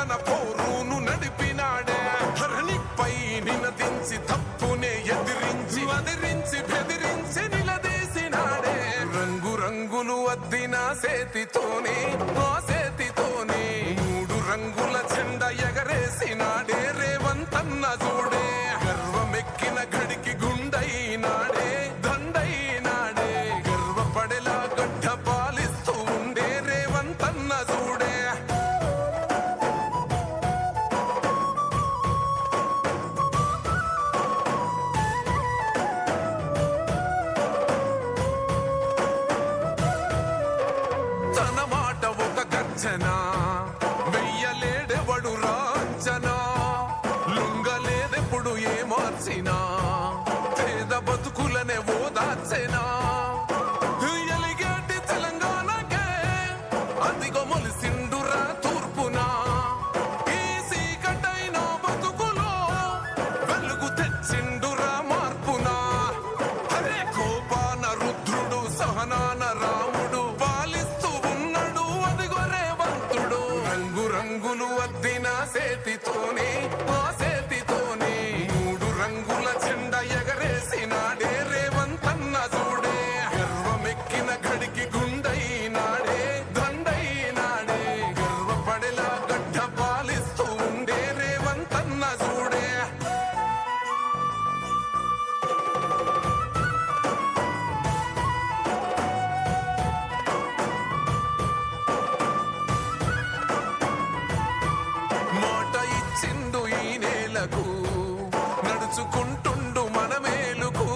తన పోరును నడిపినాడే ధరణిపై నినదించి తప్పునే ఎదిరించి బెదిరించి నిలదీసినాడే రంగు రంగులు అద్దిన సేతితోనే ఆ సేతితోనే 3 రంగుల జెండా ఎగరేసినాడే రేవంతన్న చూడే గర్వమెక్కిన గడికి గుండైనాడే దండైనాడే గర్వపడేలా గడ్డ పాలిస్తూ ఉండే రేవంతన్న చూడే తన మాట ఒక గర్జన వెయ్యలేడెవడు రాంచనా లొంగలేదెప్పుడు ఏ మార్చినా పేద బతుకులనే ఓదార్చెనా ఎలిగేటి తెలంగాణకే అదిగో మొలిసిండురా తూర్పునా ఈ సీకటైన బతుకులో వెలుగు తెచ్చిండురా మార్పునా అరే కోపాన రుద్రుడు సహనాన రాముడు పాలిస్తూ ఉన్నాడు అదిగో రేవంతుడు రంగు రంగులు అద్దిన సేతితోనే ఆ సేతితోనే 3 రంగుల జెండా ఎగరేసినాడే రేవంతన్న చూడే గర్వమెక్కిన గడికి గుండైనాడే దండైనాడే గర్వపడేలా గడ్డ పాలిస్తూ ఉండే రేవంతన్న చూడే మాట ఇచ్చిండు ఈ నేలకు నడుచుకుంటుండు మన మేలుకు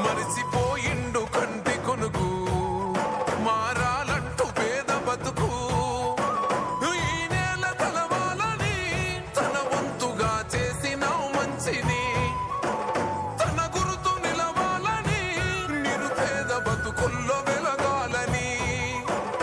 మరిచిపోయిండు కంటి కొనుకు మారాలంటూ పేద బతుకు ఈ నేల తలవాలని తన వంతుగా చేసినావు మంచిని తన గురుతు నిలవాలని నిరుపేద బతుకుల్లో వెలగాలని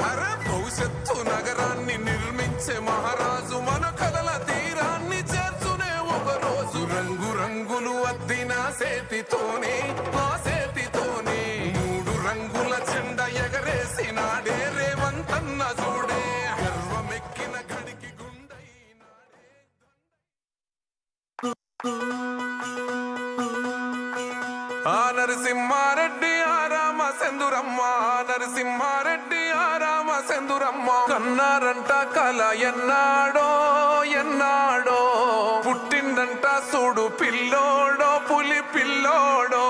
అరే భవిష్యత్తు నగరాన్ని నిర్మించే మహారాజు మన కలల తీరాన్ని చేర్చునే ఒక రోజు రంగు రంగులు అద్దిన సేతితోనే ఆ సేతితోనే 3 రంగుల జెండా ఎగరేసినాడే రేవంతన్న చూడే గర్వమెక్కిన గడికి గుండైనాడే ఆ నరసింహారెడ్డి ఆ రామచంద్రమ్మ నరసింహారెడ్డి ఆ రామచంద్రమ్మ కన్నారంట కల ఎన్నాడో ఎన్నాడో పుట్టిందంట చూడు పిల్లోడో పులి పిల్లోడో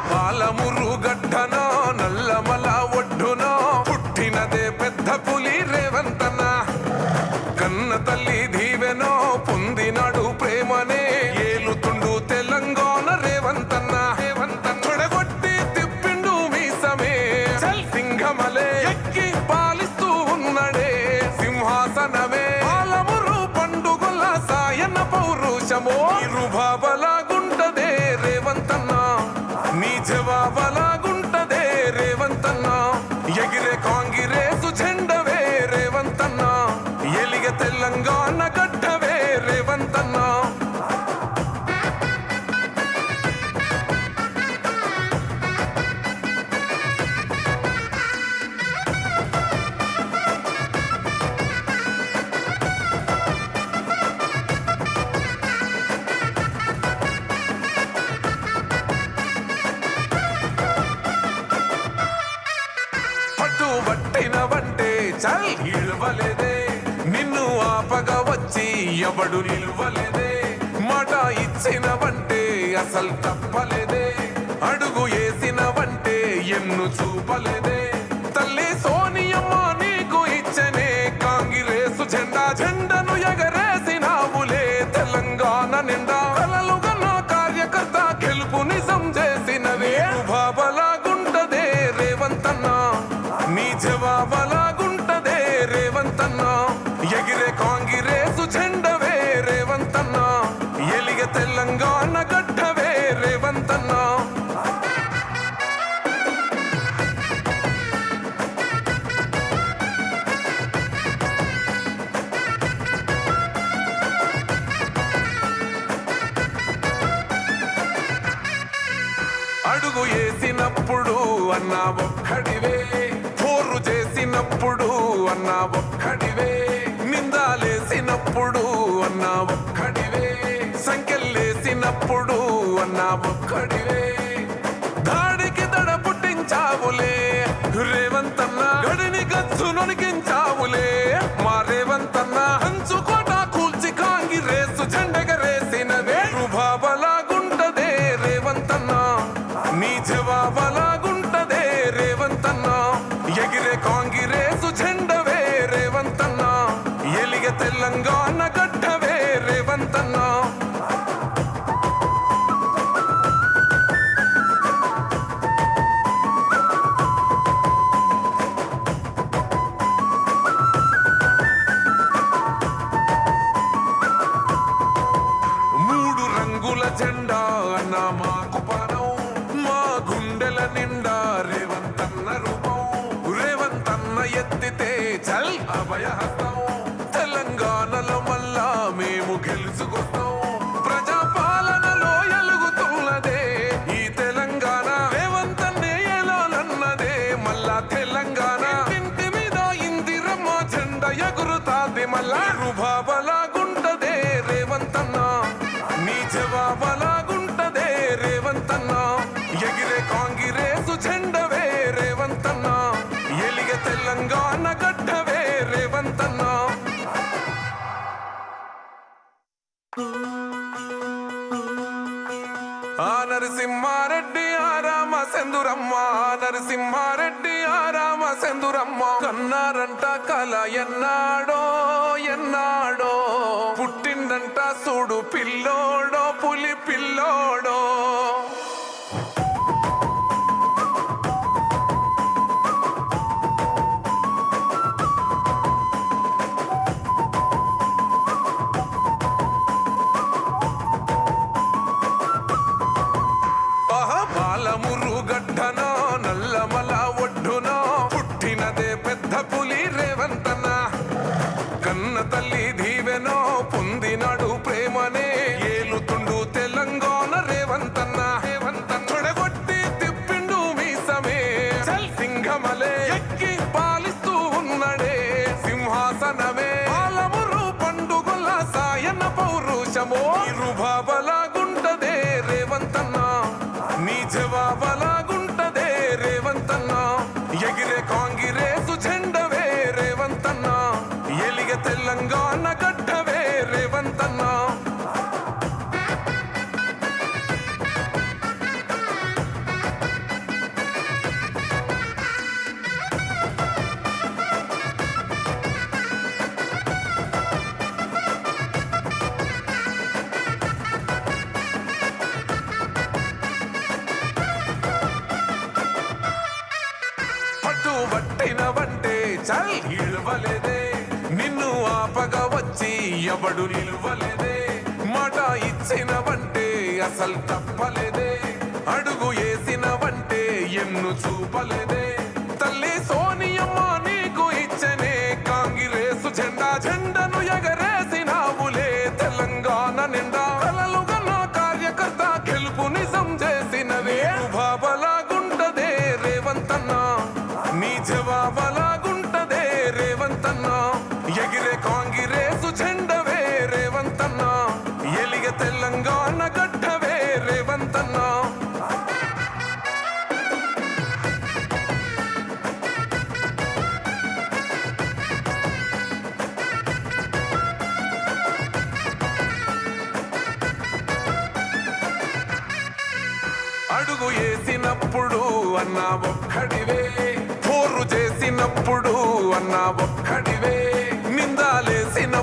బాలమురు గడ్డనో నల్లమల ఒడ్డునో పుట్టినదే పెద్ద పులి రేవంతన్న కన్న తల్లి దీవెనో పొందినాడు ప్రేమనే ఏలుతుండు తెలంగాణ రేవంతన్న తొడగొట్టి తిప్పిండు మీసమే సింహమలే ఎక్కి పాలిస్తూ ఉన్నడే సింహాసనమే బాలమురు పండుగల సాయన పౌరుషమో ఇరుబాబలాగుంటదే రేవంతన్న నీ జవాబలాగుంటదే రేవంతన్న ఎగిరే కాంగిరేసు జెండవే రేవంతన్న ఎలిగ తెలంగాణ గడ్డవే రేవంతన్న పట్టినవంటే చల్ ఇవ్వలేదే నిన్ను ఆపగా వచ్చి ఎవడు నిల్వలేదే మాట ఇచ్చినవంటే అసలు తప్పలేదే అడుగు వేసినవంటే ఎన్ను చూపలేదే తల్లి సోనియమ్మ నీకు ఇచ్చనే కాంగిరేసు జెండా జెండను ఎగరేసినావులే తెలంగాణ నిండా కలలుగా నా కార్యకర్త గెలుపు నిజం చేసినవే బాబలాగుంటదే రేవంతన్న నీ జవాబలాగుంటదే రేవంతన్న ఎగిరే కాంగిరేసు జెండవే రేవంతన్న ఎలిగ తెలంగాణ గడ్డవే రేవంతన్న చేసినప్పుడు అన్నా ఒక్కడివే, పోరు చేసినప్పుడు అన్నా ఒక్కడివే, నిందాలేసినప్పుడు అన్నా ఒక్కడివే, సంఖ్యలేసినప్పుడు అన్నా ఒక్కడివే, దాడికి దడ పుట్టించావులే రేవంతన్న, గడిని గచ్చు నొనికించావులే మా రేవంతన్న, హంచుకోట కూల్చి కాంగిరేసు జెండెగరేసినవే రుబాబలాగుంటదే రేవంతన్న, నీ జవాబలాగుంటదే రేవంతన్న, ఎగిరే కాంగిరేసు జెండవే రేవంతన్న, ఎలిగ తెలంగాణ గడ్డవే రేవంతన్న. జెండా అన్న మాకు పానం, మా గుండెల నిండా రేవంతన్న రూపం, రేవంతన్న ఎత్తితే చల్ అభయహస్తం, తెలంగాణలో మళ్ళా మేము గెలుచుకొస్తాం, ప్రజాపాలనలో ఎలుగుతున్నదే ఈ తెలంగాణ, రేవంతన్నే ఎలాలన్నదే మళ్ళా తెలంగాణ, ఇంటి మీద ఇందిరమ్మ జెండా ఎగురుతాది మళ్ళా రుబాబలాగుంటదే రేవంతన్న, నీ జవాబలాగుంటదే రేవంతన్న, ఎగిరే కాంగిరేసు జెండవే రేవంతన్న, ఎలిగ తెలంగాణ గడ్డవే రేవంతన్న. ఆ నరసింహారెడ్డి ఆ రామచంద్రమ్మ, నరసింహారెడ్డి ఆ రామచంద్రమ్మ, కన్నారంట కల ఎన్నాడో ఎన్నాడో, పుట్టిందంట చూడు పిల్లోడో పులి పిల్లోడో. పాలమురు గడ్డనో నల్లమల ఒడ్డునో పుట్టినదే పెద్ద పులి రేవంతన్న, కన్న తల్లి దీవెనో పొందినాడు ప్రేమనే ఏలుతుండు తెలంగాణ రేవంతన్న, తొడగొట్టి తిప్పిండు మీసమే చల్ సింహమలే ఎక్కి పాలిస్తూ ఉన్నడే సింహాసనమే, పాలమురు పండుగల సాయన పౌరుషమో రుబాబలాగుంటదే రేవంతన్న, నీ జవాబలాగుంటదే రేవంతన్న, ఎగిరే కాంగిరేసు జెండవే రేవంతన్న, ఎలిగ తెలంగాణ గడ్డవే రేవంతన్న. పట్టినవంటే చల్ ఇళ్ళవలేదే, నిన్ను ఆపగా వచ్చి ఎవడు నిలువలేదే, మాట ఇచ్చినవంటే అసలు తప్పలేదే, అడుగు వేసినవంటే ఎన్ను చూపలేదే, తల్లి సోనియమ్మ నీకు ఇచ్చనే కాంగిరేసు జెండా, జెండను ఎగరేసినావులే తెలంగాణ నిండా, కలలుగా నా కార్యకర్త గెలుపు నిజం చేసినవే రుబాబలాగుంటదే రేవంతన్న, నీ జవాబలాగుంటదే రేవంతన్న, ఎగిరే కాంగిరేసు జెండవే రేవంతన్న, ఎలిగ తెలంగాణ గడ్డవే రేవంతన్న. అడుగు వేసినప్పుడు అన్నా ఒక్కడివే, పోరు చేసినప్పుడు అన్నా ఒక్కడివే,